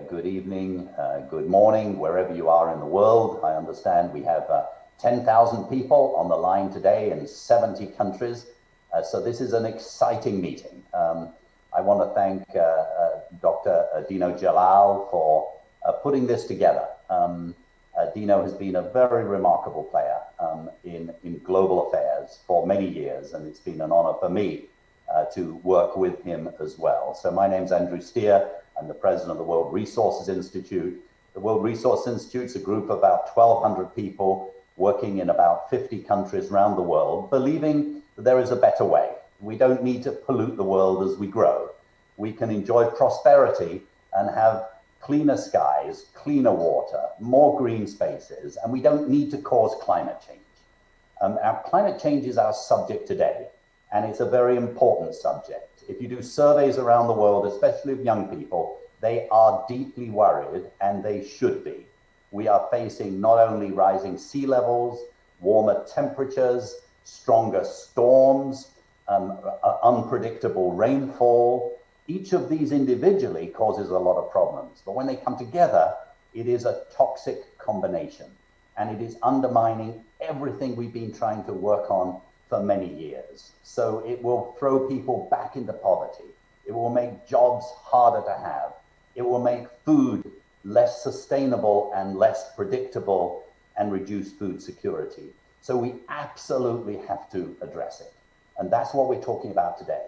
good evening, good morning, wherever you are in the world. I understand we have 10,000 people on the line today in 70 countries. So this is an exciting meeting. I want to thank Dr. Dino Jalal for putting this together. Dino has been a very remarkable player in global affairs for many years, and it's been an honor for me to work with him as well. So my name's Andrew Steer. I'm the president of the World Resources Institute. The World Resource Institute's a group of about 1,200 people working in about 50 countries around the world, believing that there is a better way. We don't need to pollute the world as we grow. We can enjoy prosperity and have cleaner skies, cleaner water, more green spaces, and we don't need to cause climate change. Our climate change is our subject today, and it's a very important subject. If you do surveys around the world, especially of young people, they are deeply worried, and they should be. We are facing not only rising sea levels, warmer temperatures, stronger storms, unpredictable rainfall. Each of these individually causes a lot of problems, but when they come together, it is a toxic combination, and it is undermining everything we've been trying to work on for many years. So it will throw people back into poverty. It will make jobs harder to have. It will make food less sustainable and less predictable and reduce food security. So we absolutely have to address it. And that's what we're talking about today.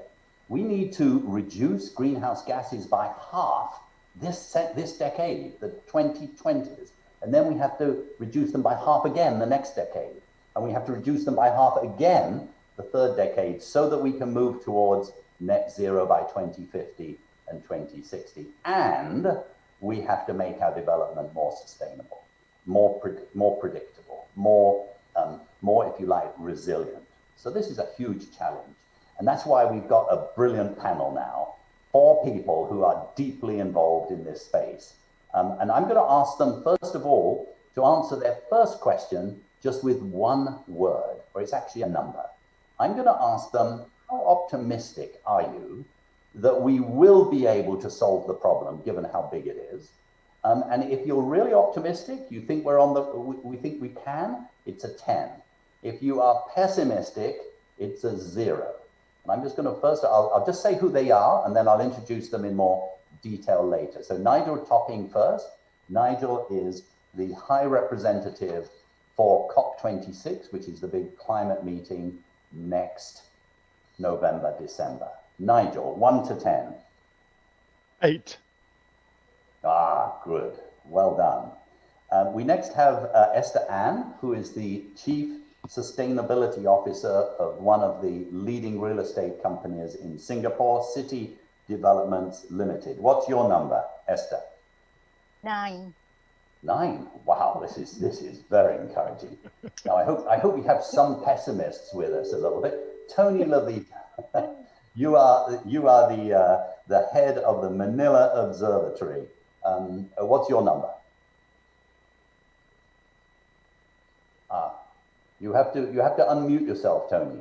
We need to reduce greenhouse gases by half this decade, the 2020s. And then we have to reduce them by half again the next decade. And we have to reduce them by half again the third decade so that we can move towards net zero by 2050 and 2060. And we have to make our development more sustainable, more predictable, more, if you like, resilient. So this is a huge challenge. And that's why we've got a brilliant panel now, 4 people who are deeply involved in this space. And I'm going to ask them, first of all, to answer their first question just with one word, or it's actually a number. I'm going to ask them, how optimistic are you that we will be able to solve the problem, given how big it is? And if you're really optimistic, you think we think we can, it's a 10. If you are pessimistic, it's a 0. And I'm just going to first, I'll just say who they are, and then I'll introduce them in more detail later. So Nigel Topping first. Nigel is the High Representative for COP26, which is the big climate meeting next November, December. Nigel, 1 to 10. 8. Ah, good. Well done. We next have Esther Ann, who is the Chief Sustainability Officer of one of the leading real estate companies in Singapore, City Developments Limited. What's your number, Esther? 9. 9. Wow, this is very encouraging. Now I hope we have some pessimists with us a little bit. Tony Levita, you are the head of the Manila Observatory. What's your number? You have to unmute yourself, Tony.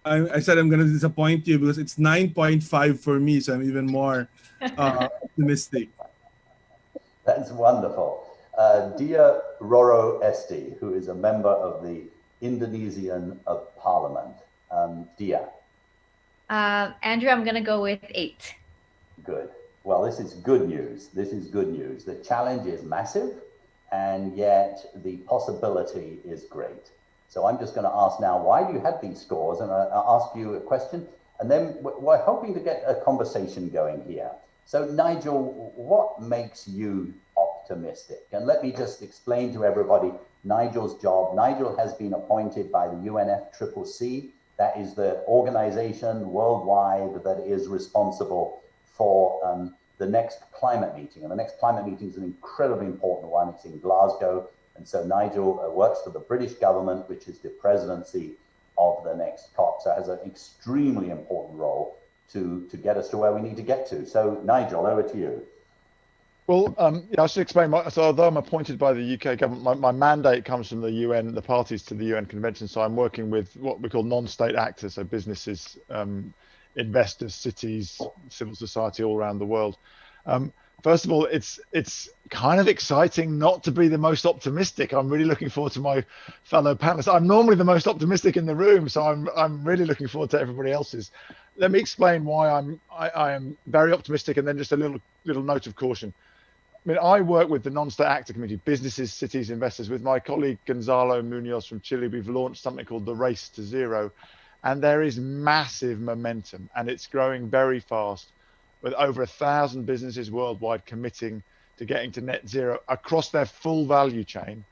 I said I'm going to disappoint you because it's 9.5 for me, so I'm even more optimistic. That's wonderful. Dia Roro Esti, who is a member of the Indonesian Parliament. Dia. Andrew, I'm going to go with 8. Good. Well, this is good news. This is good news. The challenge is massive, and yet the possibility is great. So I'm just going to ask now, why do you have these scores? And I'll ask you a question, and then we're hoping to get a conversation going here. So Nigel, what makes you optimistic? And let me just explain to everybody Nigel's job. Nigel has been appointed by the UNFCCC. That is the organization worldwide that is responsible for the next climate meeting. And the next climate meeting is an incredibly important one. It's in Glasgow. And so Nigel works for the British government, which is the presidency of the next COP. So it has an extremely important role to get us to where we need to get to. So Nigel, over to you. Well, I should explain. So although I'm appointed by the UK government, my mandate comes from the UN, the parties to the UN Convention. So I'm working with what we call non-state actors, so businesses investors, cities, civil society all around the world. First of all, it's kind of exciting not to be the most optimistic. I'm really looking forward to my fellow panelists. I'm normally the most optimistic in the room, so I'm really looking forward to everybody else's. Let me explain why I am very optimistic, and then just a little note of caution. I mean, I work with the non-state actor community, businesses, cities, investors. With my colleague Gonzalo Munoz from Chile, we've launched something called the Race to Zero, and there is massive momentum, and it's growing very fast, with over 1,000 businesses worldwide committing to getting to net zero across their full value chain.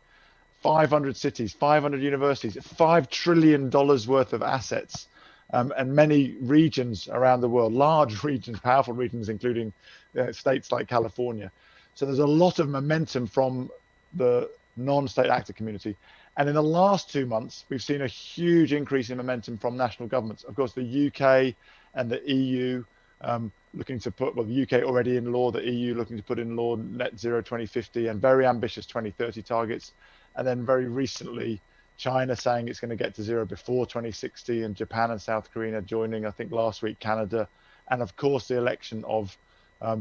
500 cities, 500 universities, $5 trillion worth of assets, and many regions around the world, large regions, powerful regions, including states like California. So there's a lot of momentum from the non-state actor community. And in the last 2 months, we've seen a huge increase in momentum from national governments. Of course, the UK and the EU looking to put, well, the UK already in law, the EU looking to put in law net zero 2050 and very ambitious 2030 targets. And then very recently, China saying it's going to get to zero before 2060, and Japan and South Korea joining, I think last week, Canada. And of course, the election of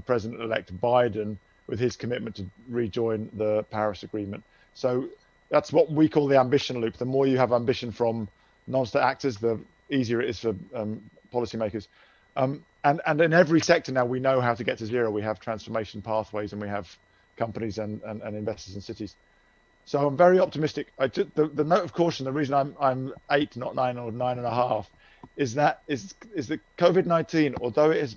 President-elect Biden with his commitment to rejoin the Paris Agreement. So that's what we call the ambition loop. The more you have ambition from non-state actors, the easier it is for policymakers. And in every sector now, we know how to get to zero. We have transformation pathways, and we have companies and investors and cities. So I'm very optimistic. The note of caution, the reason I'm 8, not 9 or 9.5, is that COVID-19, although it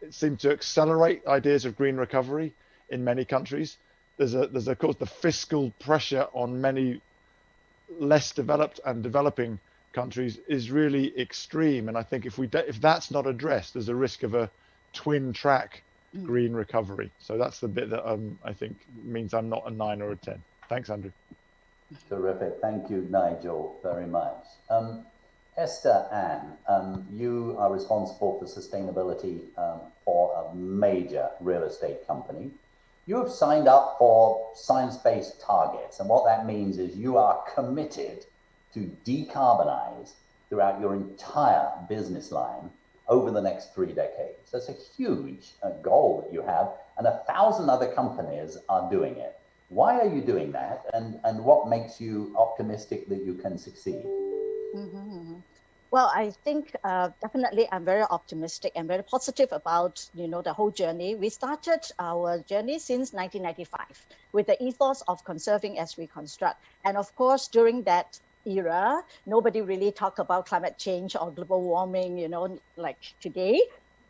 seemed to accelerate ideas of green recovery in many countries, there's of course the fiscal pressure on many less developed and developing countries is really extreme. And I think if that's not addressed, there's a risk of a twin track green recovery. So that's the bit that I think means I'm not a 9 or a 10. Thanks, Andrew. Terrific. Thank you, Nigel, very much. Esther Ann, you are responsible for sustainability for a major real estate company. You have signed up for science-based targets, and what that means is you are committed to decarbonize throughout your entire business line over the next 3 decades. That's a huge goal that you have, and 1,000 other companies are doing it. Why are you doing that, and what makes you optimistic that you can succeed? Well, I think definitely I'm very optimistic and very positive about the whole journey. We started our journey since 1995 with the ethos of conserving as we construct. And of course, during that era, nobody really talked about climate change or global warming, like today.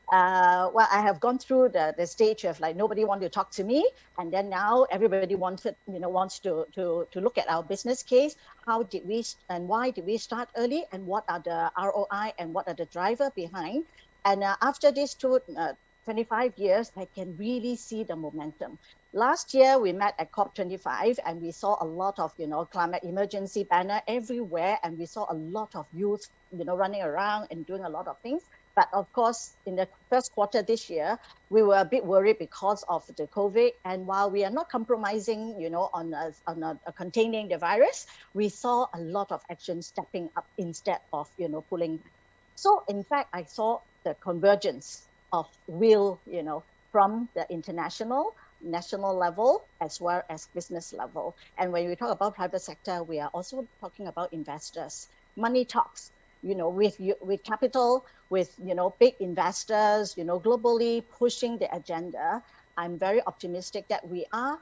Well, I have gone through the stage of like nobody wanted to talk to me, and then now everybody wants to look at our business case. How did we and why did we start early, and what are the ROI and what are the driver behind? And after these 25 years, I can really see the momentum. Last year we met at COP25, and we saw a lot of climate emergency banner everywhere, and we saw a lot of youth running around and doing a lot of things. But of course, in the first quarter this year, we were a bit worried because of the COVID. And while we are not compromising, on containing the virus, we saw a lot of action stepping up instead of, pulling back. So in fact, I saw the convergence of will, from the international, national level, as well as business level. And when we talk about private sector, we are also talking about investors. Money talks. With capital, with big investors, globally pushing the agenda, I'm very optimistic that we are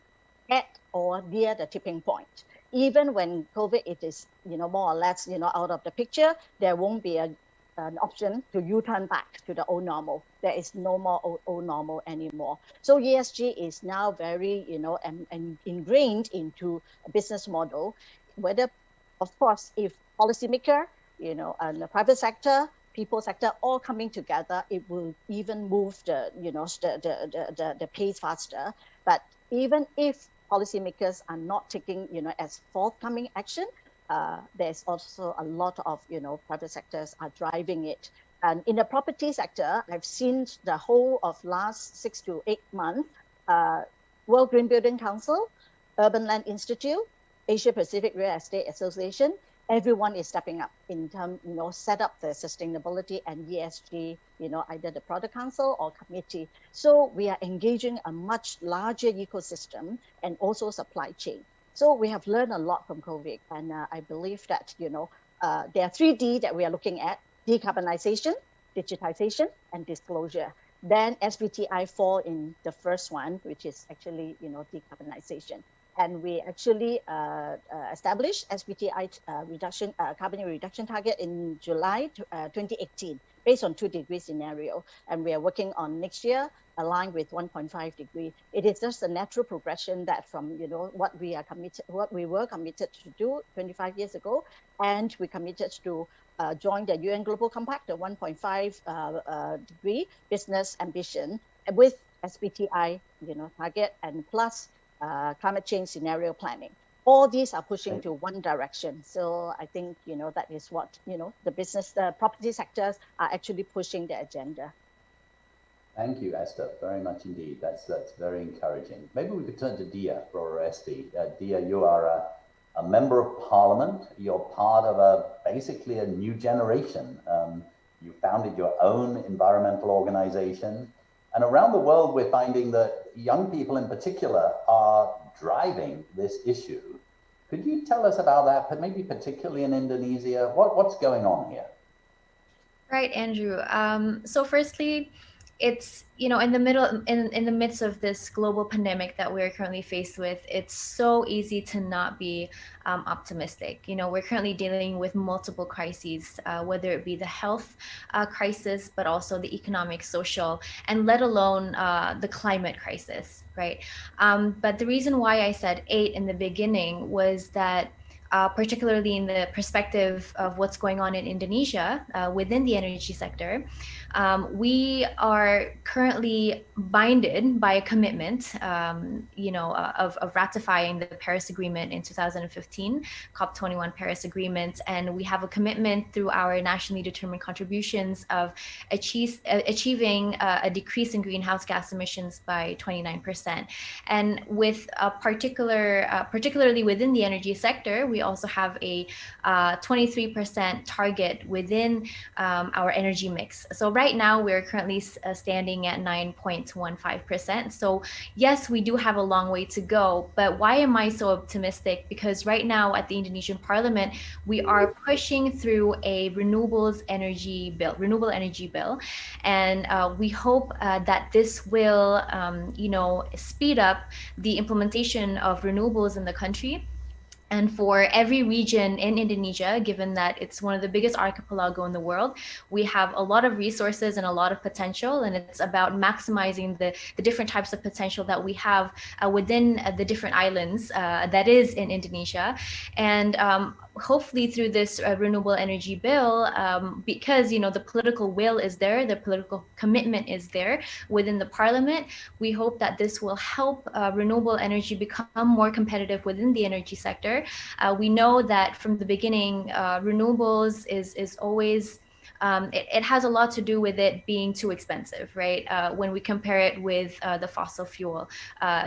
at or near the tipping point. Even when COVID it is more or less out of the picture, there won't be an option to U-turn back to the old normal. There is no more old normal anymore. So ESG is now very and ingrained into a business model. Whether, of course, if policymaker and the private sector, people sector, all coming together, it will even move the pace faster. But even if policymakers are not taking, as forthcoming action, there's also a lot of, private sectors are driving it. And in the property sector, I've seen the whole of last 6 to 8 months, World Green Building Council, Urban Land Institute, Asia Pacific Real Estate Association, everyone is stepping up in terms, set up the sustainability and ESG, either the product council or committee. So we are engaging a much larger ecosystem and also supply chain. So we have learned a lot from COVID, and I believe that, there are 3D that we are looking at: decarbonization, digitization, and disclosure. Then SBTI fall in the first one, which is actually, decarbonization. And we actually established SBTI carbon reduction target in July 2018, based on 2-degree scenario. And we are working on next year, aligned with 1.5 degree. It is just a natural progression that from, what we were committed to do 25 years ago, and we committed to join the UN Global Compact, the 1.5 degree business ambition with SBTI, target, and plus climate change scenario planning. All these are pushing to one direction. So I think, that is what, the property sectors are actually pushing the agenda. Thank you, Esther, very much indeed. That's very encouraging. Maybe we could turn to Dia for SB. Dia, you are a member of parliament. You're part of basically a new generation. You founded your own environmental organization. And around the world, we're finding that young people in particular are driving this issue. Could you tell us about that, but maybe particularly in Indonesia? What's going on here? Right, Andrew. So firstly, it's, in the midst of this global pandemic that we're currently faced with, it's so easy to not be optimistic. We're currently dealing with multiple crises, whether it be the health crisis, but also the economic, social, and let alone the climate crisis, right? But the reason why I said 8 in the beginning was that particularly in the perspective of what's going on in Indonesia within the energy sector, we are currently binded by a commitment, of ratifying the Paris Agreement in 2015, COP21 Paris Agreement, and we have a commitment through our nationally determined contributions of achieving a decrease in greenhouse gas emissions by 29%. And with particularly within the energy sector, we also have a 23% target within our energy mix. So right now we're currently standing at 9.15%. So yes, we do have a long way to go, but why am I so optimistic? Because right now at the Indonesian Parliament, we are pushing through a renewable energy bill, and we hope that this will, speed up the implementation of renewables in the country. And for every region in Indonesia, given that it's one of the biggest archipelago in the world, we have a lot of resources and a lot of potential, and it's about maximizing the different types of potential that we have within the different islands that is in Indonesia. And hopefully through this renewable energy bill, because the political will is there, the political commitment is there within the parliament, we hope that this will help renewable energy become more competitive within the energy sector. We know that from the beginning, renewables is always it has a lot to do with it being too expensive, right? When we compare it with the fossil fuel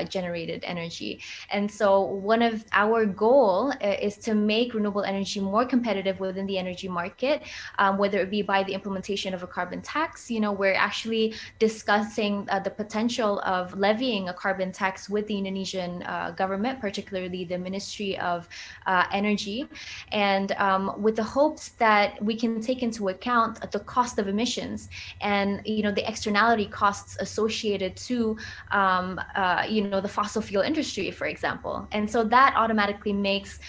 generated energy. And so one of our goal is to make renewable energy more competitive within the energy market, whether it be by the implementation of a carbon tax. We're actually discussing the potential of levying a carbon tax with the Indonesian government, particularly the Ministry of Energy, and with the hopes that we can take into account the cost of emissions and the externality costs associated to the fossil fuel industry, for example. And so that automatically makes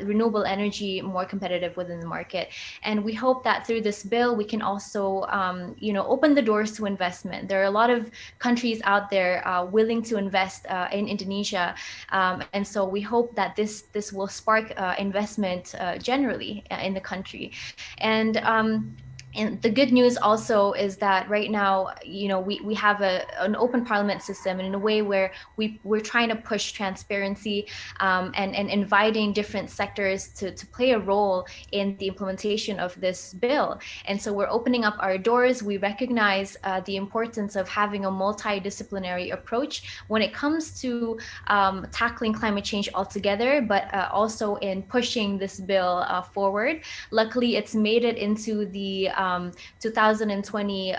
renewable energy more competitive within the market. And we hope that through this bill we can also open the doors to investment. There are a lot of countries out there willing to invest in Indonesia, and so we hope that this will spark investment generally in the country. And And the good news also is that right now, we have an open parliament system, and in a way where we're trying to push transparency, and inviting different sectors to play a role in the implementation of this bill. And so we're opening up our doors. We recognize the importance of having a multidisciplinary approach when it comes to tackling climate change altogether, but also in pushing this bill forward. Luckily, it's made it into the 2020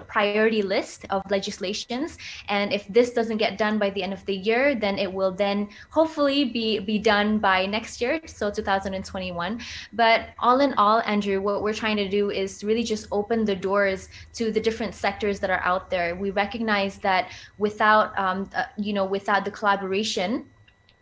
priority list of legislations, and if this doesn't get done by the end of the year, then it will then hopefully be done by next year, so 2021. But all in all, Andrew, what we're trying to do is really just open the doors to the different sectors that are out there. We recognize that without without the collaboration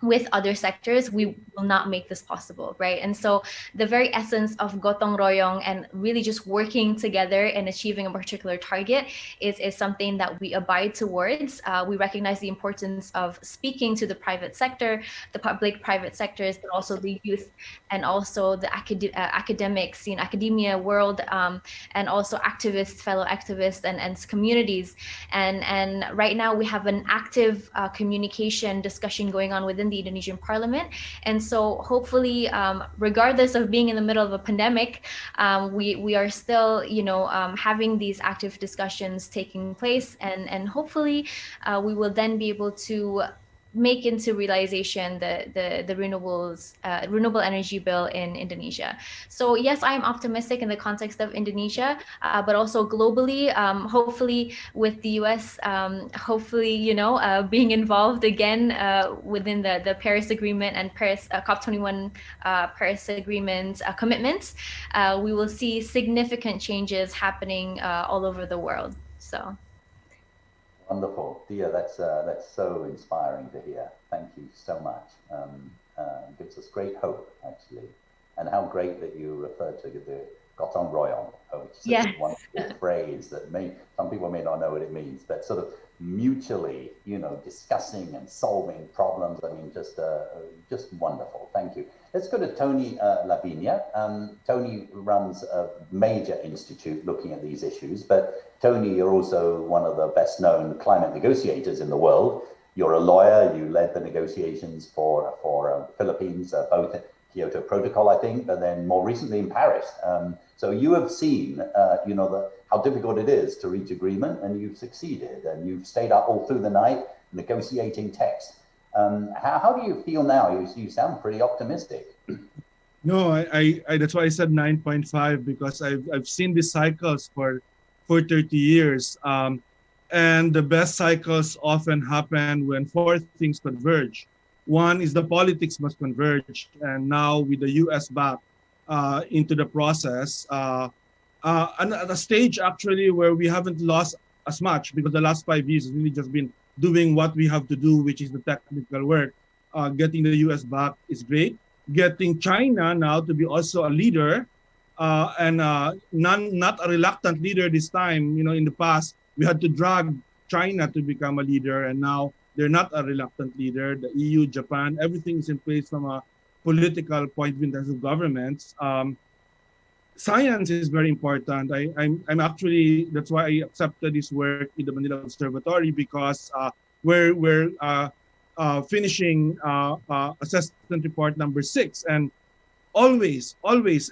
with other sectors, we will not make this possible, right? And so the very essence of gotong royong and really just working together and achieving a particular target is something that we abide towards. We recognize the importance of speaking to the private sector, the public-private sectors, but also the youth and also the academics, academia world, and also activists, fellow activists, and communities. And right now we have an active communication discussion going on within the Indonesian parliament. And so hopefully, regardless of being in the middle of a pandemic, we are still, having these active discussions taking place, and hopefully we will then be able to make into realization the renewable energy bill in Indonesia. So yes, I am optimistic in the context of Indonesia, but also globally. Hopefully, with the U.S., hopefully being involved again within the Paris Agreement and Paris COP21 Paris Agreement commitments, we will see significant changes happening all over the world. So. Wonderful, Dia. That's so inspiring to hear. Thank you so much. Gives us great hope, actually, and how great that you referred to the gotong royong, which is a wonderful phrase that some people may not know what it means, but sort of mutually, discussing and solving problems. I mean, just wonderful. Thank you. Let's go to Tony Lavinia. Tony runs a major institute looking at these issues, but Tony, you're also one of the best known climate negotiators in the world. You're a lawyer. You led the negotiations for Philippines, both at Kyoto Protocol, I think, but then more recently in Paris. So you have seen, how difficult it is to reach agreement, and you've succeeded, and you've stayed up all through the night negotiating text. How do you feel now? You sound pretty optimistic. No, I that's why I said 9.5, because I've seen these cycles for 30 years. And the best cycles often happen when four things converge. One is the politics must converge. And now with the US back into the process, and at a stage actually where we haven't lost as much, because the last 5 years has really just been doing what we have to do, which is the technical work. Getting the US back is great. Getting China now to be also a leader, and not a reluctant leader this time. In the past, we had to drag China to become a leader, and now they're not a reluctant leader. The EU, Japan, everything is in place from a political point of view in terms of governments. Science is very important. I'm actually, that's why I accepted this work in the Manila Observatory, because we're finishing assessment report number 6, and always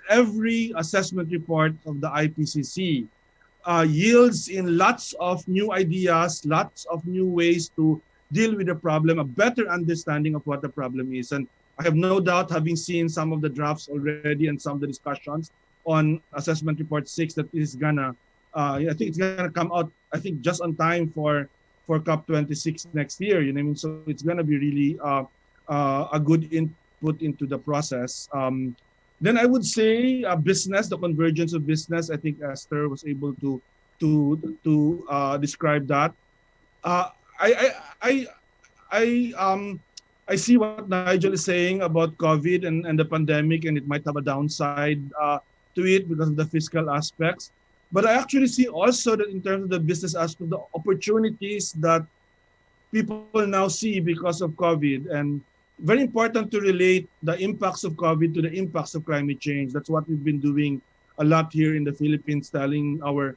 every assessment report of the IPCC yields in lots of new ideas, lots of new ways to deal with the problem, a better understanding of what the problem is. And I have no doubt, having seen some of the drafts already and some of the discussions on assessment report 6, that is gonna, I think it's gonna come out, I think just on time for COP26 next year. You know what I mean? So it's gonna be really a good input into the process. Then I would say business, the convergence of business. I think Esther was able to describe that. I see what Nigel is saying about COVID and the pandemic, and it might have a downside to it because of the fiscal aspects. But I actually see also that in terms of the business aspect, the opportunities that people now see because of COVID, and very important to relate the impacts of COVID to the impacts of climate change. That's what we've been doing a lot here in the Philippines, telling our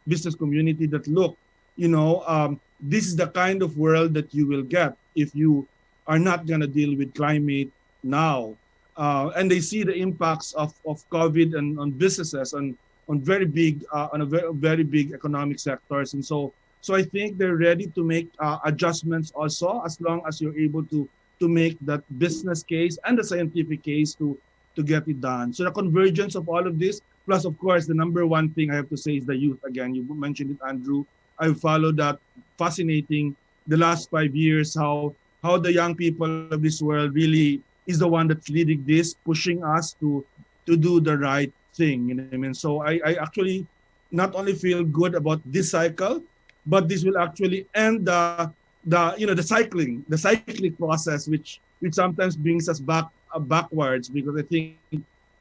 business community that, look, this is the kind of world that you will get if you are not going to deal with climate now. And they see the impacts of COVID on businesses, on very big on a very big economic sectors. And so I think they're ready to make adjustments also, as long as you're able to make that business case and the scientific case to get it done. So the convergence of all of this, plus of course the number one thing I have to say is the youth. Again, you mentioned it, Andrew. I followed that, fascinating, the last 5 years, how the young people of this world really is the one that's leading this, pushing us to do the right thing. You know what I mean? So I actually not only feel good about this cycle, but this will actually end the cyclic process, which sometimes brings us backwards, because I think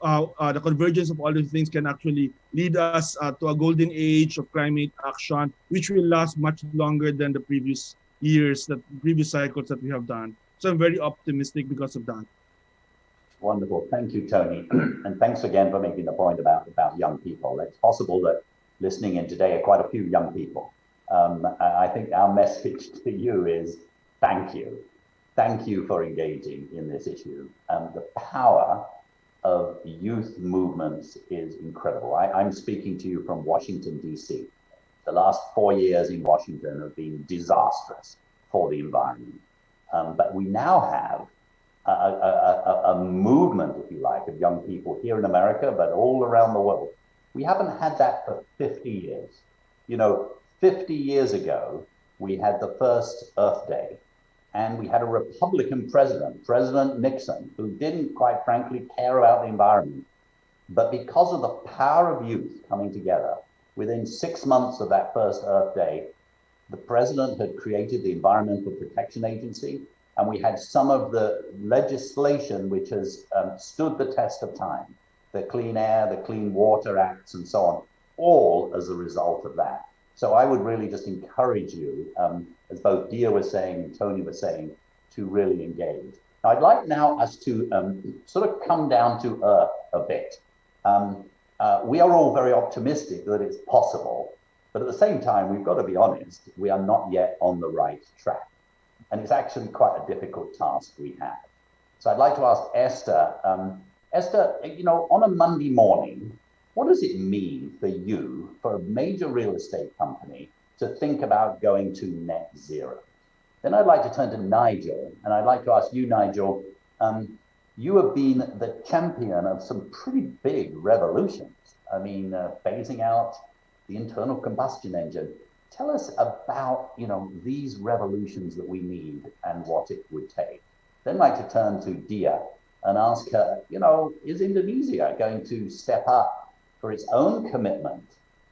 the convergence of all these things can actually lead us to a golden age of climate action, which will last much longer than the previous years, the previous cycles that we have done. So I'm very optimistic because of that. Wonderful. Thank you, Tony. And thanks again for making the point about young people. It's possible that listening in today are quite a few young people. I think our message to you is thank you. Thank you for engaging in this issue. The power of youth movements is incredible. I'm speaking to you from Washington, D.C. The last 4 years in Washington have been disastrous for the environment. But we now have a movement, if you like, of young people here in America, but all around the world. We haven't had that for 50 years. 50 years ago, we had the first Earth Day, and we had a Republican president, President Nixon, who didn't, quite frankly, care about the environment. But because of the power of youth coming together, within 6 months of that first Earth Day, the president had created the Environmental Protection Agency, and we had some of the legislation which has stood the test of time, the Clean Air, the Clean Water Acts, and so on, all as a result of that. So I would really just encourage you, as both Dia was saying and Tony was saying, to really engage. Now, I'd like now us to sort of come down to earth a bit. We are all very optimistic that it's possible, but at the same time, we've got to be honest, we are not yet on the right track. And it's actually quite a difficult task we have. So I'd like to ask Esther, Esther, on a Monday morning, what does it mean for you, for a major real estate company, to think about going to net zero? Then I'd like to turn to Nigel, and I'd like to ask you, Nigel, you have been the champion of some pretty big revolutions. I mean, phasing out the internal combustion engine. Tell us about, these revolutions that we need and what it would take. Then I'd like to turn to Dia and ask her, is Indonesia going to step up for its own commitment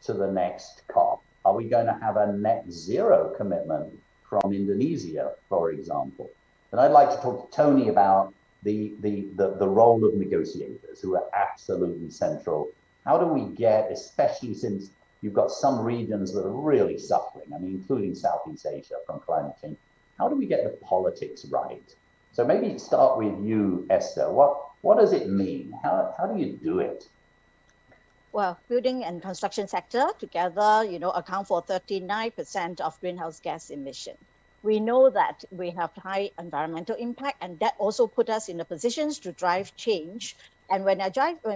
to the next COP? Are we going to have a net zero commitment from Indonesia, for example? And I'd like to talk to Tony about the role of negotiators, who are absolutely central. How do we get, especially since you've got some regions that are really suffering, including Southeast Asia, from climate change, how do we get the politics right? So maybe start with you, Esther. What does it mean? How do you do it? Well, building and construction sector together, account for 39% of greenhouse gas emission. We know that we have high environmental impact, and that also put us in the positions to drive change. And when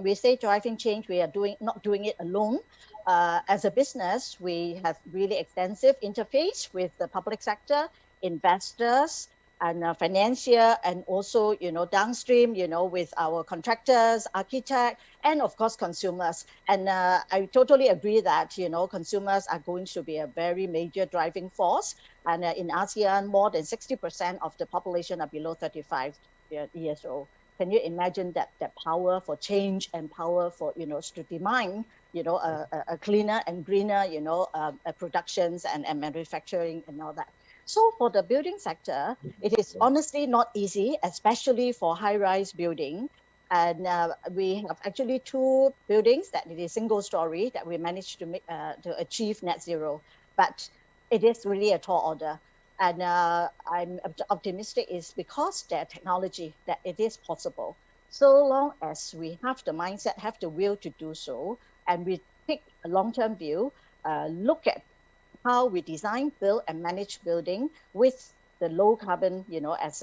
we say driving change, we are not doing it alone. As a business, we have really extensive interface with the public sector, investors, and financier, and also, downstream, with our contractors, architects, and of course, consumers. And I totally agree that, consumers are going to be a very major driving force. And in ASEAN, more than 60% of the population are below 35 years old. Can you imagine that power for change and power for, to demand, a cleaner and greener, productions and manufacturing and all that. So for the building sector, it is honestly not easy, especially for high-rise building. And we have actually 2 buildings that it is single story that we managed to make to achieve net zero. But it is really a tall order. And I'm optimistic is because their technology that it is possible. So long as we have the mindset, have the will to do so, and we take a long-term view, look at how we design, build, and manage building with the low carbon, as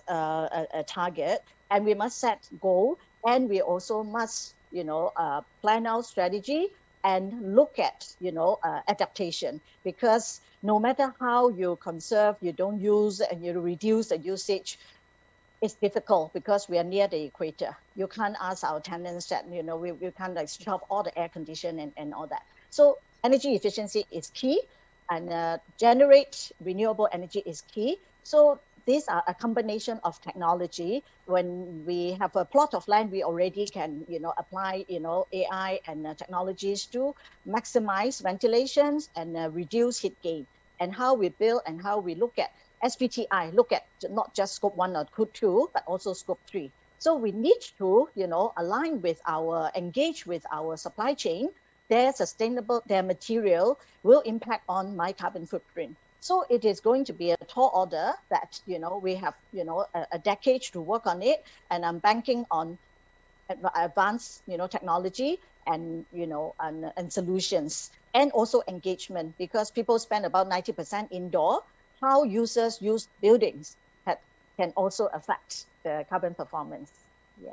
a target, and we must set goal, and we also must, plan our strategy and look at, adaptation, because no matter how you conserve, you don't use, and you reduce the usage, it's difficult because we are near the equator. You can't ask our tenants that, we can't like switch off all the air condition and all that. So energy efficiency is key, and generate renewable energy is key. So these are a combination of technology. When we have a plot of land, we already can, apply, AI and technologies to maximize ventilations and reduce heat gain. And how we build and how we look at SPTI, look at not just scope 1 or scope 2, but also scope 3. So we need to, align with engage with our supply chain. Their material will impact on my carbon footprint. So it is going to be a tall order that, we have, a decade to work on it. And I'm banking on advanced, technology and, and solutions, and also engagement, because people spend about 90% indoor. How users use buildings can also affect the carbon performance. Yeah.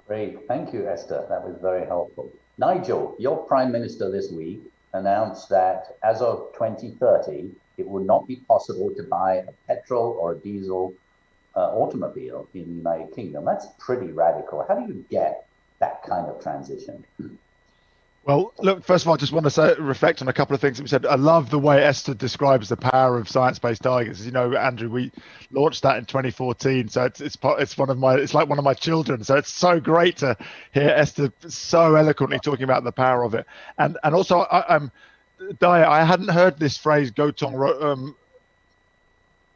Great. Thank you, Esther. That was very helpful. Nigel, your Prime Minister this week announced that as of 2030, it will not be possible to buy a petrol or a diesel automobile in the United Kingdom. That's pretty radical. How do you get that kind of transition? Well, look, first of all, I just want to reflect on a couple of things that we said. I love the way Esther describes the power of science-based targets. As you know, Andrew, we launched that in 2014, so it's like one of my children. So it's so great to hear Esther so eloquently talking about the power of it. And also, Daya, I hadn't heard this phrase gotong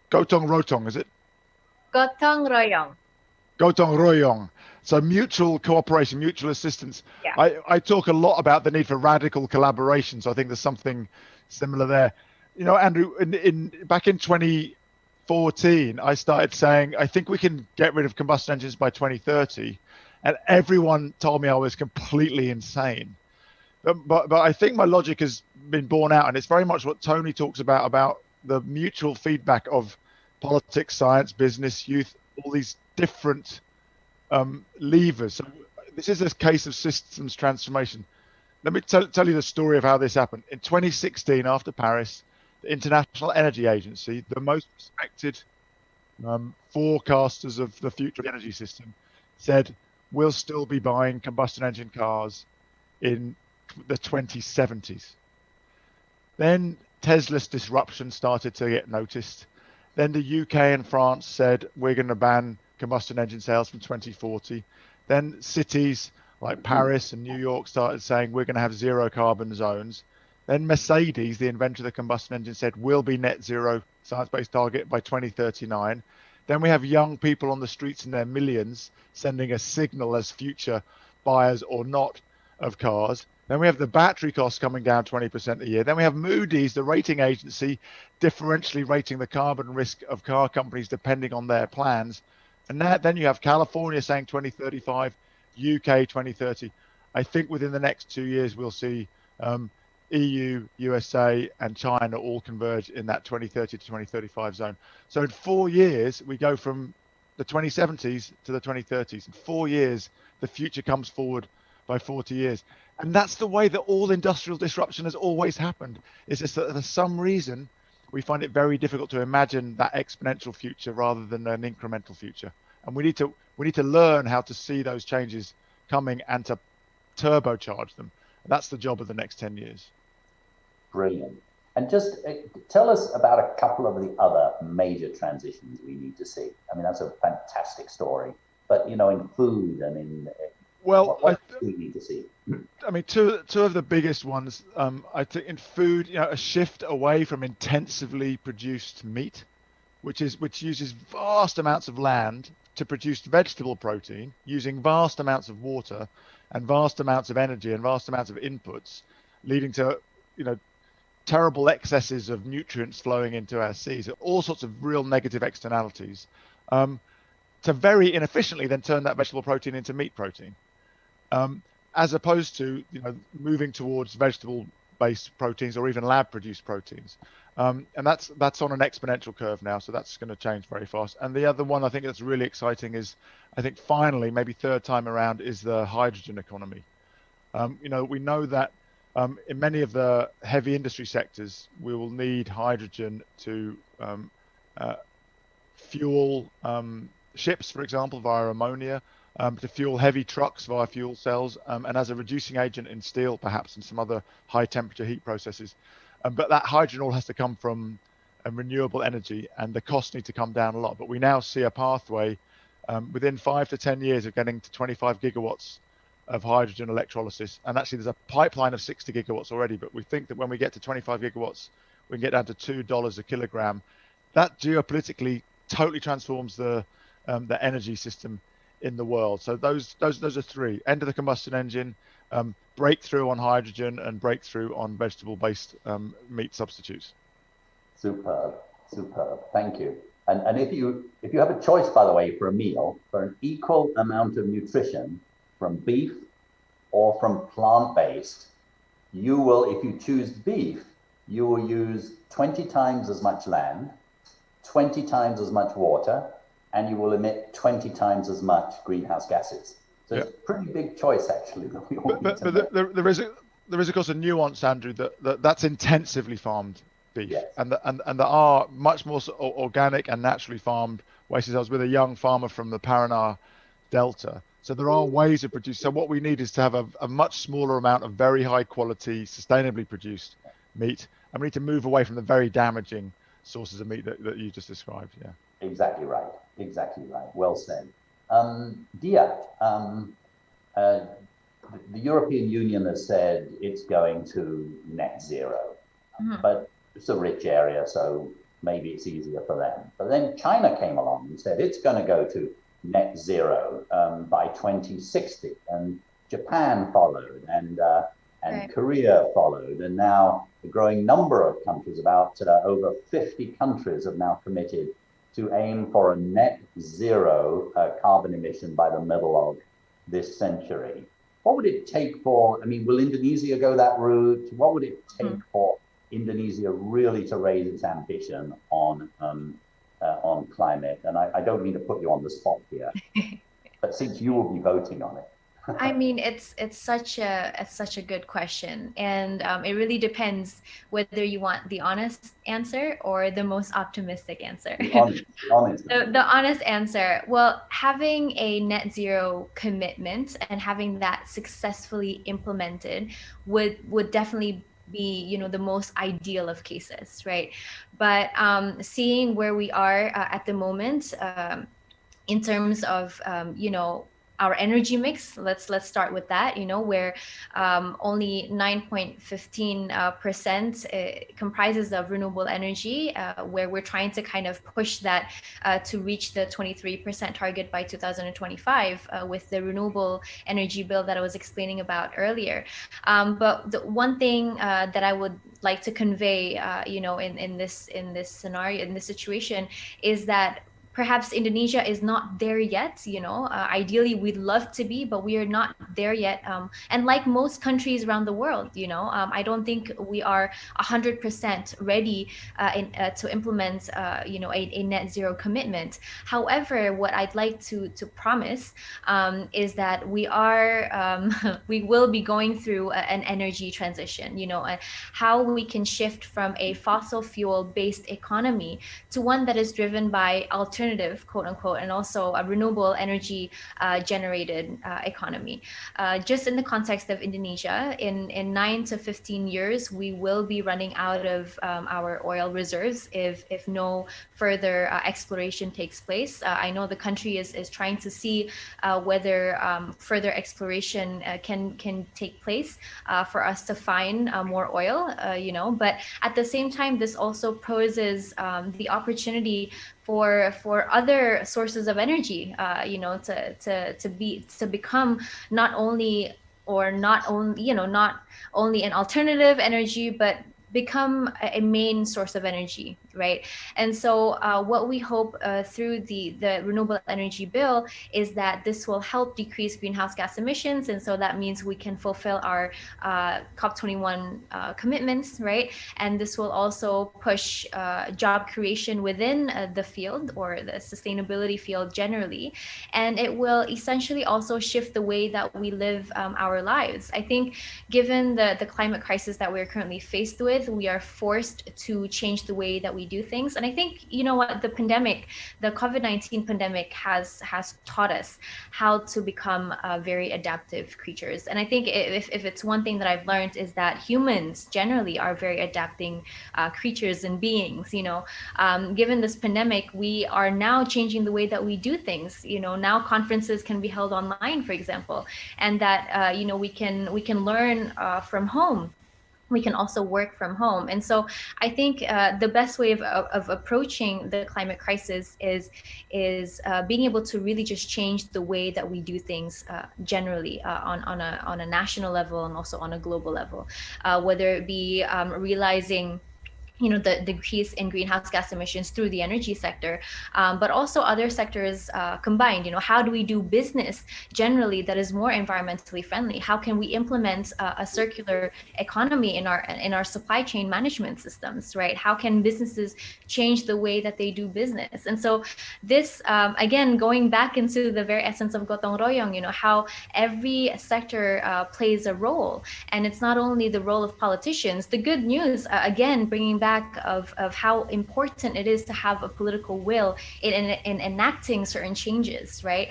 royong, is it? Gotong royong. Gotong royong. So mutual cooperation, mutual assistance. Yeah. I talk a lot about the need for radical collaboration. So I think there's something similar there. Andrew, back in 2014, I started saying, I think we can get rid of combustion engines by 2030. And everyone told me I was completely insane. But I think my logic has been borne out. And it's very much what Tony talks about the mutual feedback of politics, science, business, youth, all these different levers. So this is a case of systems transformation. Let me tell you the story of how this happened. In 2016, after Paris, the International Energy Agency, the most respected forecasters of the future of the energy system, said we'll still be buying combustion engine cars in the 2070s. Then Tesla's disruption started to get noticed. Then the UK and France said we're going to ban combustion engine sales from 2040. Then cities like Paris and New York started saying we're going to have zero carbon zones. Then Mercedes, the inventor of the combustion engine, said we'll be net zero science-based target by 2039. Then we have young people on the streets in their millions sending a signal as future buyers or not of cars. Then we have the battery costs coming down 20% a year. Then we have Moody's, the rating agency, differentially rating the carbon risk of car companies depending on their plans. And then you have California saying 2035, UK 2030. I think within the next 2 years, we'll see EU, USA, and China all converge in that 2030 to 2035 zone. So in 4 years, we go from the 2070s to the 2030s. In 4 years, the future comes forward by 40 years. And that's the way that all industrial disruption has always happened. It's just that for some reason, we find it very difficult to imagine that exponential future rather than an incremental future. And we need to learn how to see those changes coming and to turbocharge them. And that's the job of the next 10 years. Brilliant. And just tell us about a couple of the other major transitions we need to see. I mean, that's a fantastic story. But, in food and in... what do we need to see? I mean, two of the biggest ones, I think in food, a shift away from intensively produced meat, which uses vast amounts of land to produce vegetable protein, using vast amounts of water and vast amounts of energy and vast amounts of inputs, leading to, terrible excesses of nutrients flowing into our seas, all sorts of real negative externalities. to very inefficiently then turn that vegetable protein into meat protein, as opposed to moving towards vegetable-based proteins or even lab-produced proteins. And that's on an exponential curve now, so that's going to change very fast. And the other one I think that's really exciting is, I think finally, maybe third time around, is the hydrogen economy. We know that in many of the heavy industry sectors, we will need hydrogen to fuel ships, for example, via ammonia, to fuel heavy trucks via fuel cells, and as a reducing agent in steel, perhaps, and some other high temperature heat processes. But that hydrogen all has to come from renewable energy, and the costs need to come down a lot. But we now see a pathway within 5 to 10 years of getting to 25 gigawatts of hydrogen electrolysis. And actually there's a pipeline of 60 gigawatts already, but we think that when we get to 25 gigawatts, we can get down to $2 a kilogram. That geopolitically totally transforms the energy system in the world. So those are three: end of the combustion engine, breakthrough on hydrogen, and breakthrough on vegetable-based meat substitutes. Superb. Thank you. And if you have a choice, by the way, for a meal, for an equal amount of nutrition from beef or from plant-based, you will, if you choose beef, you will use 20 times as much land, 20 times as much water, and you will emit 20 times as much greenhouse gases. So it's a pretty big choice, actually. That we all but there is of course a nuance, Andrew, that's intensively farmed beef, yes. and there are much more organic and naturally farmed ways. I was with a young farmer from the Paraná Delta, so there are ways of producing. So what we need is to have a much smaller amount of very high quality, sustainably produced meat, and we need to move away from the very damaging sources of meat that you just described. Yeah. Exactly right. Well said. Dia, the European Union has said it's going to net zero, but it's a rich area, so maybe it's easier for them. But then China came along and said it's going to go to net zero by 2060, and Japan followed, and right. Korea followed, and now a growing number of countries, about over 50 countries, have now committed to aim for a net zero carbon emission by the middle of this century. What would it take for, will Indonesia go that route? What would it take for Indonesia really to raise its ambition on climate? And I don't mean to put you on the spot here, but since you will be voting on it. It's such a good question, and it really depends whether you want the honest answer or the most optimistic answer. The honest answer. Well, having a net zero commitment and having that successfully implemented would definitely be the most ideal of cases, right? But seeing where we are at the moment in terms of our energy mix, let's start with that, where only 9.15% comprises of renewable energy, where we're trying to kind of push that to reach the 23% target by 2025 with the renewable energy bill that I was explaining about earlier. But the one thing that I would like to convey, in this scenario, in this situation, is that perhaps Indonesia is not there yet, ideally we'd love to be, but we are not there yet. And like most countries around the world, I don't think we are 100% ready to implement, a net zero commitment. However, what I'd like to promise is that we will be going through an energy transition, how we can shift from a fossil fuel based economy to one that is driven by alternative, quote unquote, and also a renewable energy generated economy. Just in the context of Indonesia, in 9 to 15 years, we will be running out of our oil reserves if no further exploration takes place. I know the country is trying to see whether further exploration can take place for us to find more oil, but at the same time, this also poses the opportunity for other sources of energy, to become not only an alternative energy, but become a main source of energy right? And so what we hope through the renewable energy bill is that this will help decrease greenhouse gas emissions, and so that means we can fulfill our COP21 commitments, right? And this will also push job creation within the field, or the sustainability field generally, and it will essentially also shift the way that we live our lives. I think given the climate crisis that we're currently faced with, we are forced to change the way that we do things. And I think, you know what, the pandemic, the COVID-19 pandemic has taught us how to become very adaptive creatures. And I think if it's one thing that I've learned, is that humans generally are very adapting creatures and beings. You know, given this pandemic, we are now changing the way that we do things. You know, now conferences can be held online, for example, and that you know, we can learn from home. We can also work from home. And so I think the best way of approaching the climate crisis is being able to really just change the way that we do things generally on a national level and also on a global level, whether it be realizing, you know, the decrease in greenhouse gas emissions through the energy sector, but also other sectors combined. You know, how do we do business generally that is more environmentally friendly? How can we implement a circular economy in our supply chain management systems, right? How can businesses change the way that they do business? And so this, again, going back into the very essence of Gotong Royong, you know, how every sector plays a role. And it's not only the role of politicians. The good news, again, bringing back of how important it is to have a political will in enacting certain changes, right?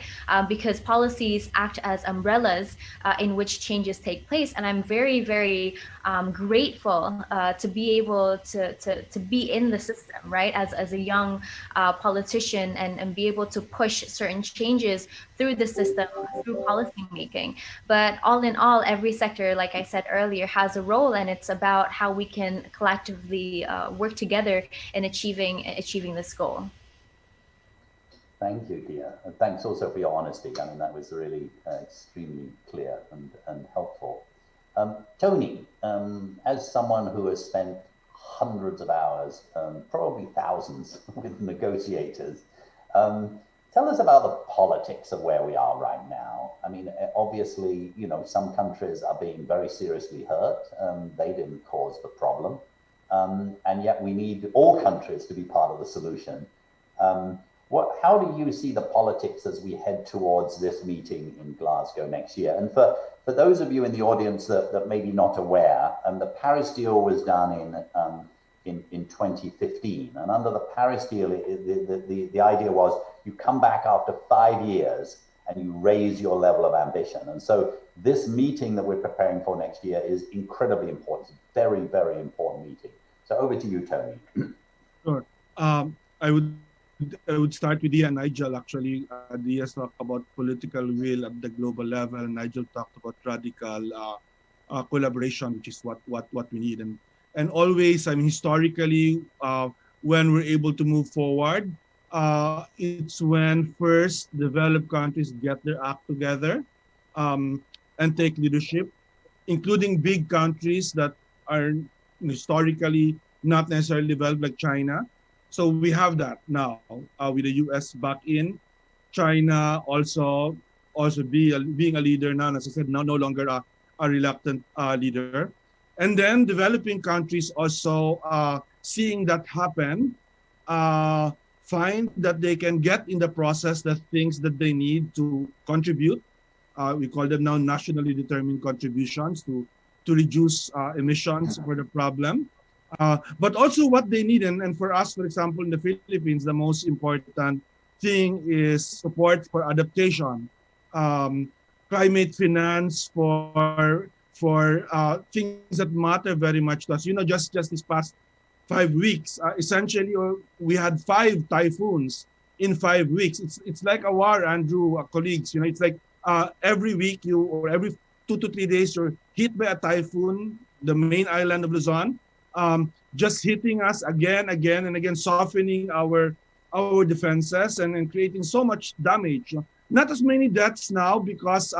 Because policies act as umbrellas in which changes take place. And I'm very, very grateful to be able to be in the system, right? As a young politician, and be able to push certain changes through the system, through policy making. But all in all, every sector, like I said earlier, has a role, and it's about how we can collectively work together in achieving this goal. Thank you, Dia. And thanks also for your honesty. I mean, that was really extremely clear and helpful. Tony, as someone who has spent hundreds of hours, probably thousands, with negotiators, tell us about the politics of where we are right now. I mean, obviously, you know, some countries are being very seriously hurt. They didn't cause the problem. And yet we need all countries to be part of the solution. How do you see the politics as we head towards this meeting in Glasgow next year? And for those of you in the audience that may be not aware, the Paris deal was done in 2015. And under the Paris deal, the idea was you come back after 5 years and you raise your level of ambition. And so this meeting that we're preparing for next year is incredibly important. It's a very, very important meeting. So over to you, Tony. Sure. I would start with Dia and Nigel, actually. Dia talked about political will at the global level. Nigel talked about radical collaboration, which is what we need. And always, I mean, historically, when we're able to move forward, it's when first developed countries get their act together and take leadership, including big countries that are historically not necessarily developed, like China. So we have that now with the US back in. China also being a leader now, as I said, now no longer a reluctant leader. And then developing countries also seeing that happen, find that they can get in the process the things that they need to contribute. We call them now nationally determined contributions to reduce emissions for the problem. But also what they need, and for us, for example, in the Philippines, the most important thing is support for adaptation, climate finance for things that matter very much to us. You know, just this past 5 weeks, essentially, we had 5 typhoons in 5 weeks. It's like a war, Andrew, colleagues. You know, it's like every week or every 2 to 3 days, you're hit by a typhoon, the main island of Luzon. Just hitting us again and again, softening our defenses and creating so much damage. Not as many deaths now because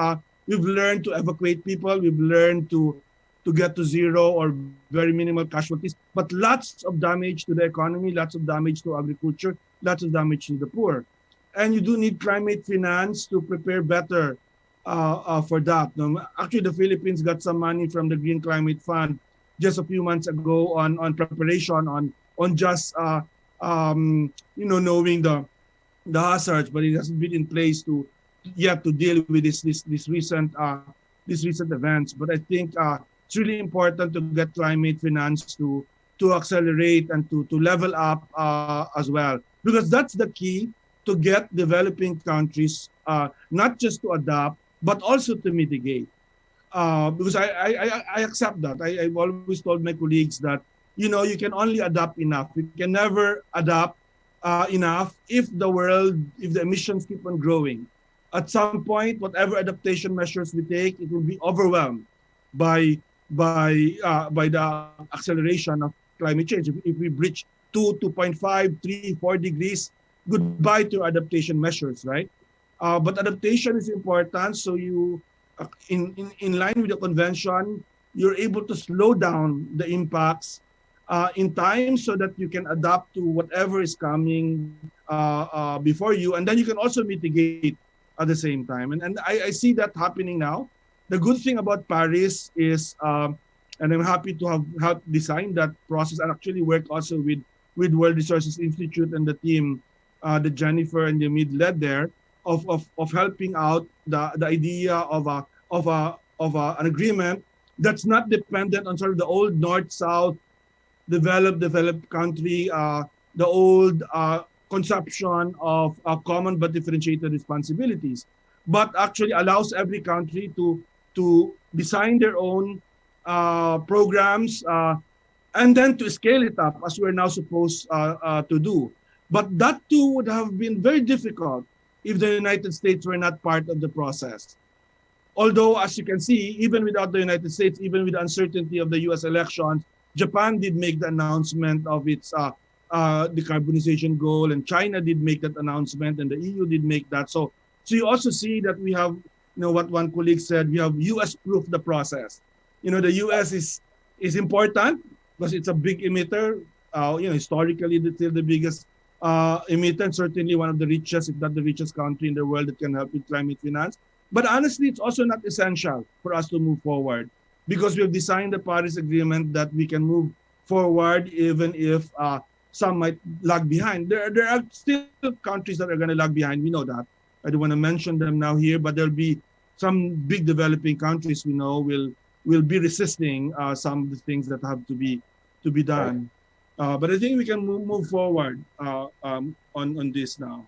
we've learned to evacuate people. We've learned to get to zero or very minimal casualties, but lots of damage to the economy, lots of damage to agriculture, lots of damage to the poor. And you do need climate finance to prepare better for that. Actually, the Philippines got some money from the Green Climate Fund just a few months ago on preparation, on just knowing the hazards, but it hasn't been in place to yet to deal with this recent events. But I think it's really important to get climate finance to accelerate and to level up as well, because that's the key to get developing countries not just to adapt but also to mitigate. Because I accept that. I've always told my colleagues that you can only adapt enough. You can never adapt enough if the emissions keep on growing. At some point, whatever adaptation measures we take, it will be overwhelmed by the acceleration of climate change. If we breach 2.5, 3, 4 degrees, goodbye to adaptation measures, right? But adaptation is important. So you, in line with the convention, you're able to slow down the impacts in time so that you can adapt to whatever is coming before you, and then you can also mitigate at the same time. And I see that happening now. The good thing about Paris is, and I'm happy to have helped design that process and actually work also with World Resources Institute and the team that Jennifer and Yamid led there, of helping out the idea of an agreement that's not dependent on sort of the old North-South developed country, the old conception of common but differentiated responsibilities, but actually allows every country to design their own programs and then to scale it up as we're now supposed to do. But that too would have been very difficult if the United States were not part of the process. Although, as you can see, even without the United States, even with the uncertainty of the US elections, Japan did make the announcement of its decarbonization goal, and China did make that announcement, and the EU did make that. So you also see that we have, what one colleague said, we have US proof the process. The US is important because it's a big emitter. Historically, it's still the biggest emitter, and certainly one of the richest, if not the richest country in the world that can help with climate finance. But honestly, it's also not essential for us to move forward, because we have designed the Paris Agreement that we can move forward even if some might lag behind. There are still countries that are going to lag behind. We know that. I don't want to mention them now here, but there'll be some big developing countries we know will be resisting some of the things that have to be done. But I think we can move forward on this now.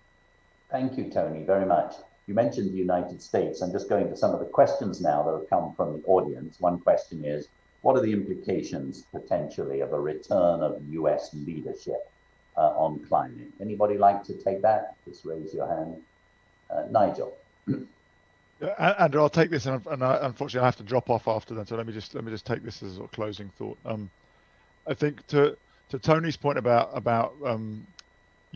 Thank you, Tony, very much. You mentioned the United States. I'm just going to some of the questions now that have come from the audience. One question is, what are the implications potentially of a return of US leadership on climate? Anybody like to take that? Just raise your hand. Nigel. Andrew, I'll take this, and unfortunately I have to drop off after that. So let me just take this as a sort of closing thought. I think to Tony's point about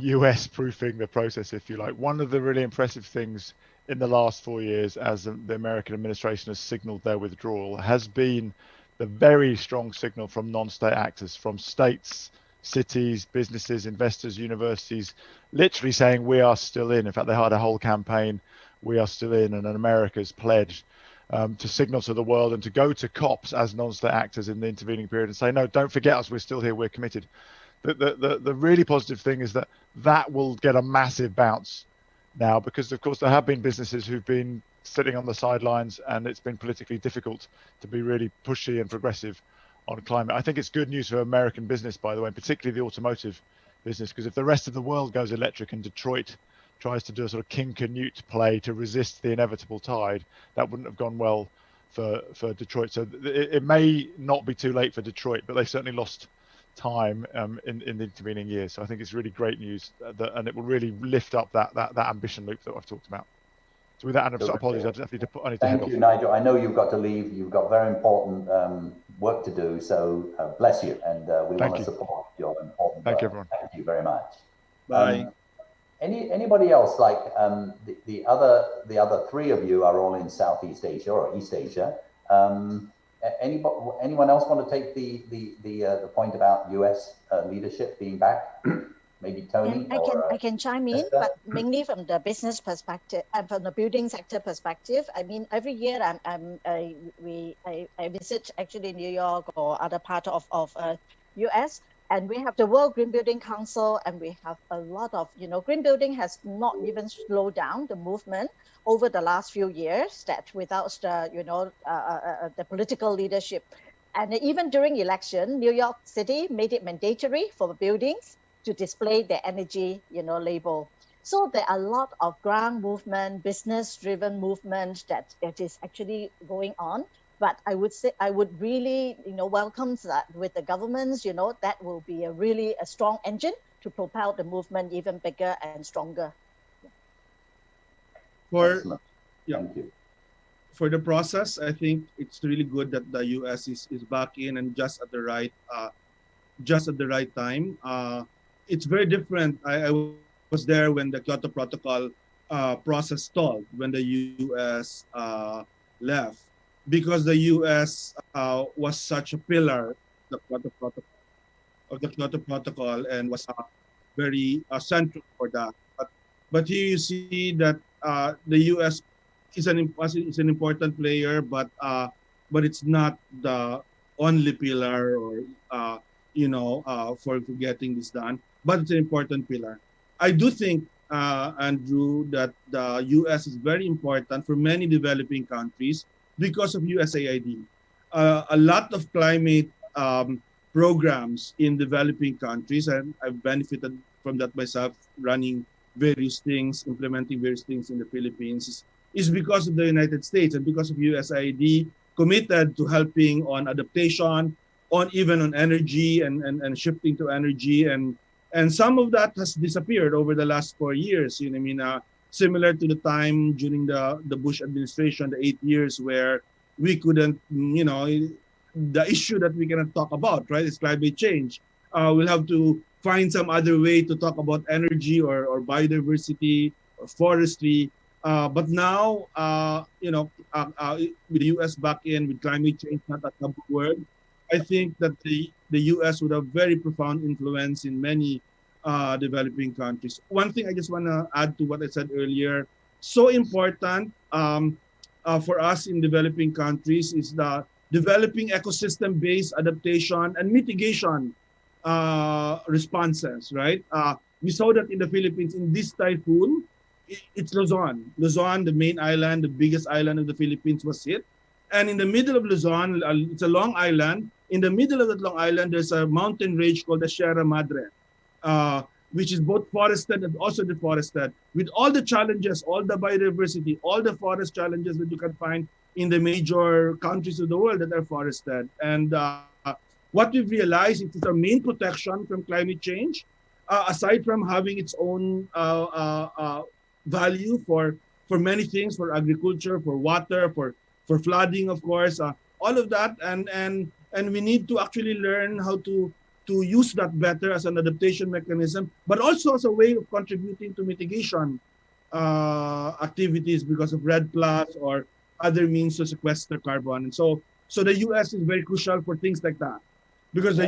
US proofing the process, if you like, one of the really impressive things in the last 4 years as the American administration has signaled their withdrawal has been the very strong signal from non-state actors, from states, cities, businesses, investors, universities, literally saying we are still in. In fact, they had a whole campaign, we are still in, and America's pledge to signal to the world and to go to COPs as non-state actors in the intervening period and say, no, don't forget us, we're still here, we're committed. The really positive thing is that will get a massive bounce now, because of course there have been businesses who've been sitting on the sidelines, and it's been politically difficult to be really pushy and progressive on climate. I think it's good news for American business, by the way, particularly the automotive business, because if the rest of the world goes electric and Detroit tries to do a sort of King Canute play to resist the inevitable tide, that wouldn't have gone well for Detroit. So it may not be too late for Detroit, but they certainly lost time in the intervening years. So I think it's really great news, and it will really lift up that ambition loop that I've talked about. So with that, and apologies, I need to head off. Thank you, Nigel. I know you've got to leave. You've got very important work to do. So bless you, and we want to support your important work. Thank you, everyone. Thank you very much. Bye. Anybody else, like the other three of you are all in Southeast Asia or East Asia. Anyone else want to take the point about U.S. leadership being back? Maybe Tony. I can chime in, Esther? but mainly from the business perspective and from the building sector perspective. I mean, every year I visit actually New York or other part of US, and we have the World Green Building Council, and we have a lot of, green building has not even slowed down the movement over the last few years, that without the political leadership. And even during election, New York City made it mandatory for buildings to display their energy, label. So there are a lot of ground movement, business-driven movement that is actually going on. But I would say, I would really, welcome that with the governments, that will be really a strong engine to propel the movement even bigger and stronger. Excellent. Thank you. For the process, I think it's really good that the US is back in and just at the right time. It's very different. I was there when the Kyoto Protocol process stalled, when the US left, because the US was such a pillar of the Kyoto Protocol and was very central for that. But here you see that the US is an important player, but it's not the only pillar or for getting this done. But it's an important pillar. I do think, Andrew, that the US is very important for many developing countries because of USAID. A lot of climate programs in developing countries, and I've benefited from that myself, running various things, implementing various things in the Philippines, is because of the United States and because of USAID committed to helping on adaptation, even on energy and shifting to energy. And some of that has disappeared over the last 4 years. Similar to the time during the Bush administration, the 8 years where we couldn't, the issue that we cannot talk about, right, is climate change. We'll have to find some other way to talk about energy or biodiversity or forestry. But now, with the US back in, with climate change not a taboo word, I think that the US would have very profound influence in many developing countries. One thing I just want to add to what I said earlier, so important for us in developing countries is the developing ecosystem-based adaptation and mitigation responses, right? We saw that in the Philippines, in this typhoon, it's Luzon. Luzon, the main island, the biggest island of the Philippines, was hit. And in the middle of Luzon, it's a long island. In the middle of that long island, there's a mountain range called the Sierra Madre, which is both forested and also deforested, with all the challenges, all the biodiversity, all the forest challenges that you can find in the major countries of the world that are forested. And what we've realized is it's our main protection from climate change, aside from having its own value for many things, for agriculture, for water, for flooding, of course, all of that. And we need to actually learn how to use that better as an adaptation mechanism, but also as a way of contributing to mitigation activities because of REDD+ or other means to sequester carbon. And so the US is very crucial for things like that, because the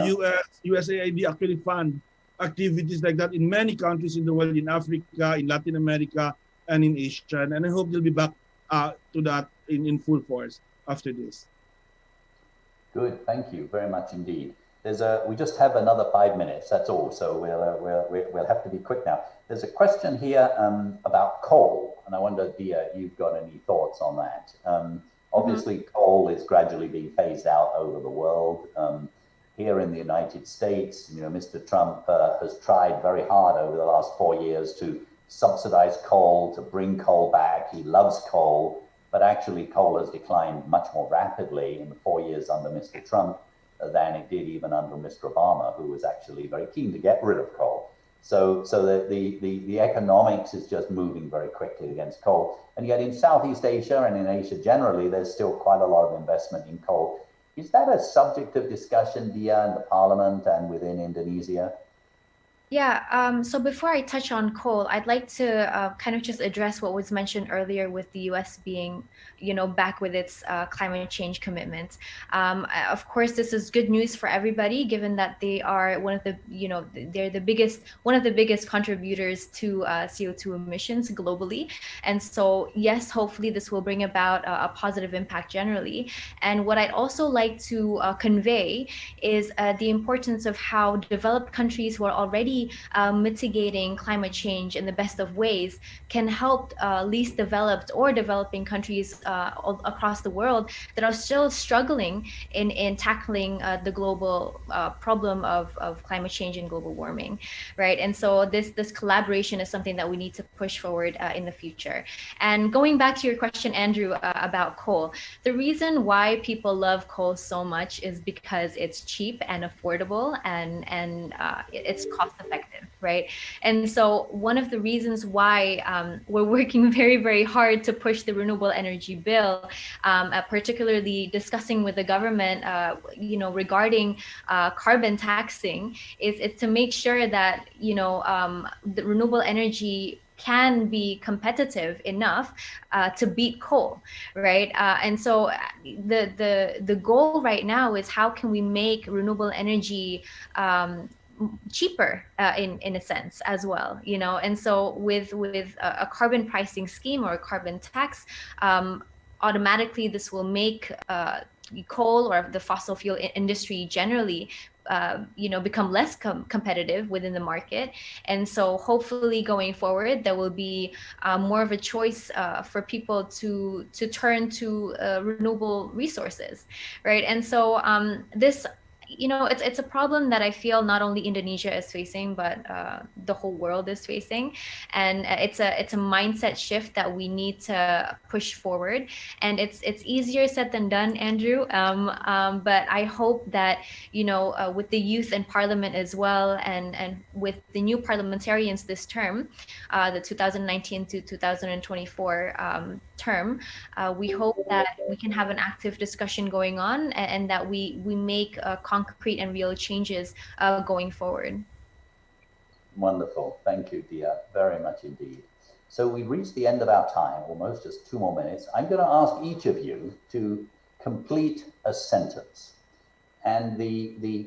USAID actually fund activities like that in many countries in the world, in Africa, in Latin America, and in Asia. And I hope they'll be back to that in full force after this. Good, thank you very much indeed. We just have another 5 minutes, that's all. So we'll have to be quick now. There's a question here about coal, and I wonder, Dia, you've got any thoughts on that? Obviously, coal is gradually being phased out over the world. Here in the United States, Mr. Trump has tried very hard over the last 4 years to subsidize coal, to bring coal back. He loves coal, but actually coal has declined much more rapidly in the 4 years under Mr. Trump than it did even under Mr. Obama, who was actually very keen to get rid of coal. So the economics is just moving very quickly against coal. And yet in Southeast Asia and in Asia generally, there's still quite a lot of investment in coal. Is that a subject of discussion, Dia, in the parliament and within Indonesia? Yeah, so before I touch on coal, I'd like to kind of just address what was mentioned earlier with the US being, back with its climate change commitments. Of course, this is good news for everybody, given that they are one of the, they're one of the biggest contributors to CO2 emissions globally. And so, yes, hopefully this will bring about a positive impact generally. And what I'd also like to convey is the importance of how developed countries who are already mitigating climate change in the best of ways can help least developed or developing countries across the world that are still struggling in tackling the global problem of climate change and global warming, right? And so this collaboration is something that we need to push forward in the future. And going back to your question, Andrew, about coal, the reason why people love coal so much is because it's cheap and affordable, and it's cost effective, right? And so one of the reasons why we're working very, very hard to push the renewable energy bill, particularly discussing with the government, regarding carbon taxing, is to make sure that the renewable energy can be competitive enough to beat coal, right? And so the goal right now is how can we make renewable energy cheaper in a sense as well, and so with a carbon pricing scheme or a carbon tax, automatically this will make coal or the fossil fuel industry generally become less competitive within the market. And so hopefully going forward there will be more of a choice for people to turn to renewable resources, right? And so this, it's a problem that I feel not only Indonesia is facing, but the whole world is facing, and it's a mindset shift that we need to push forward. And it's easier said than done, Andrew. But I hope that with the youth in Parliament as well, and with the new parliamentarians this term, the 2019 to 2024 term, we hope that we can have an active discussion going on, and that we make concrete and real changes going forward. Wonderful. Thank you, Dia, very much indeed. So we've reached the end of our time, almost just 2 more minutes. I'm going to ask each of you to complete a sentence. And the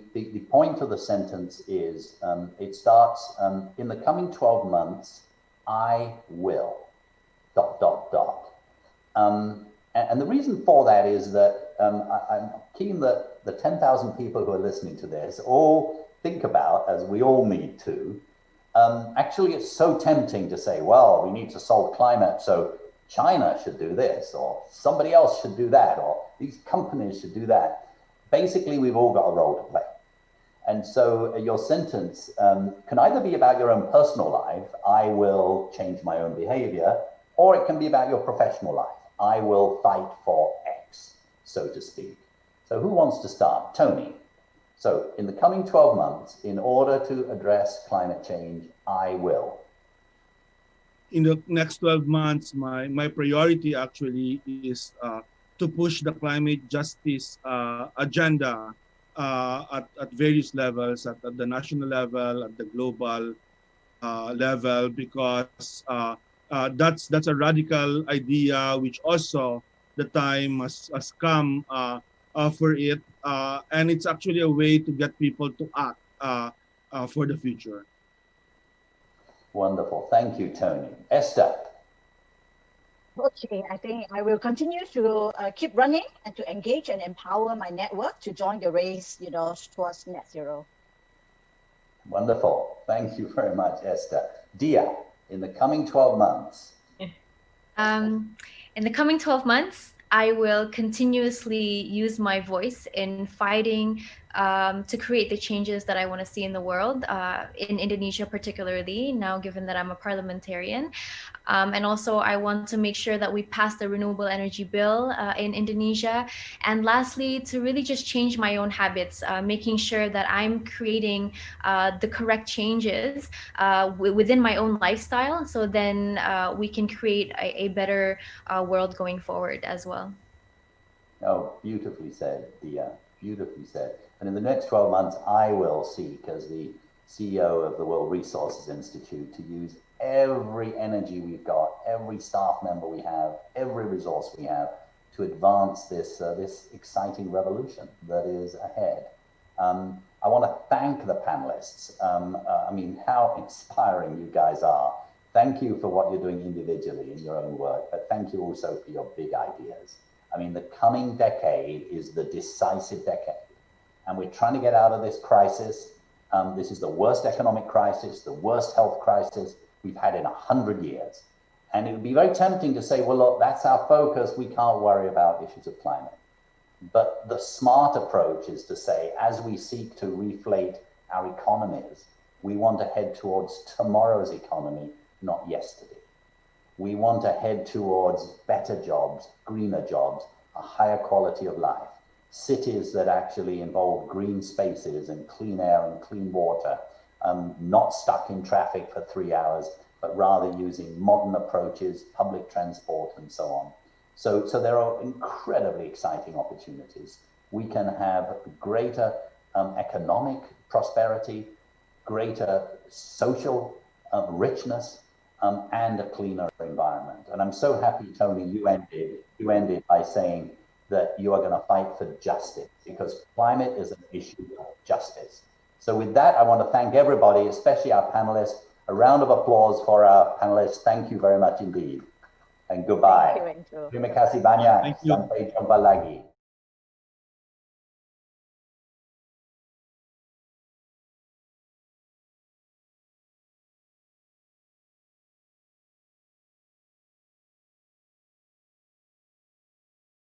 point of the sentence is, it starts, in the coming 12 months, I will, ... And the reason for that is that I'm keen that the 10,000 people who are listening to this all think about, as we all need to, actually it's so tempting to say, well, we need to solve climate, so China should do this, or somebody else should do that, or these companies should do that. Basically, we've all got a role to play. And so your sentence can either be about your own personal life, I will change my own behavior, or it can be about your professional life. I will fight for X, so to speak. So who wants to start? Tony. So in the coming 12 months, in order to address climate change, I will. In the next 12 months, my priority actually is to push the climate justice agenda at various levels, at the national level, at the global level, because that's a radical idea, which also the time has come for it, and it's actually a way to get people to act for the future. Wonderful. Thank you, Tony. Esther. Okay, I think I will continue to keep running and to engage and empower my network to join the race, towards net zero. Wonderful. Thank you very much, Esther. Dia, in the coming 12 months. In the coming 12 months, I will continuously use my voice in fighting to create the changes that I want to see in the world, in Indonesia particularly, now given that I'm a parliamentarian. And also I want to make sure that we pass the renewable energy bill in Indonesia. And lastly, to really just change my own habits, making sure that I'm creating the correct changes within my own lifestyle, so then we can create a better world going forward as well. Oh, beautifully said, Dia, beautifully said. And in the next 12 months, I will seek, as the CEO of the World Resources Institute, to use every energy we've got, every staff member we have, every resource we have to advance this, this exciting revolution that is ahead. I want to thank the panelists. I mean, how inspiring you guys are. Thank you for what you're doing individually in your own work, but thank you also for your big ideas. I mean, the coming decade is the decisive decade, and we're trying to get out of this crisis. This is the worst economic crisis, the worst health crisis we've had in 100 years. And it would be very tempting to say, well, look, that's our focus. We can't worry about issues of climate. But the smart approach is to say, as we seek to reflate our economies, we want to head towards tomorrow's economy, not yesterday. We want to head towards better jobs, greener jobs, a higher quality of life, cities that actually involve green spaces and clean air and clean water, not stuck in traffic for 3 hours, but rather using modern approaches, public transport, and so on. So there are incredibly exciting opportunities. We can have greater economic prosperity, greater social richness, and a cleaner environment. And I'm so happy, Tony, you ended by saying that you are going to fight for justice, because climate is an issue of justice. So with that, I want to thank everybody, especially our panelists. A round of applause for our panelists. Thank you very much indeed. And goodbye. Thank you, Andrew. Terima kasih banyak. Thank you. Sampai jumpa lagi.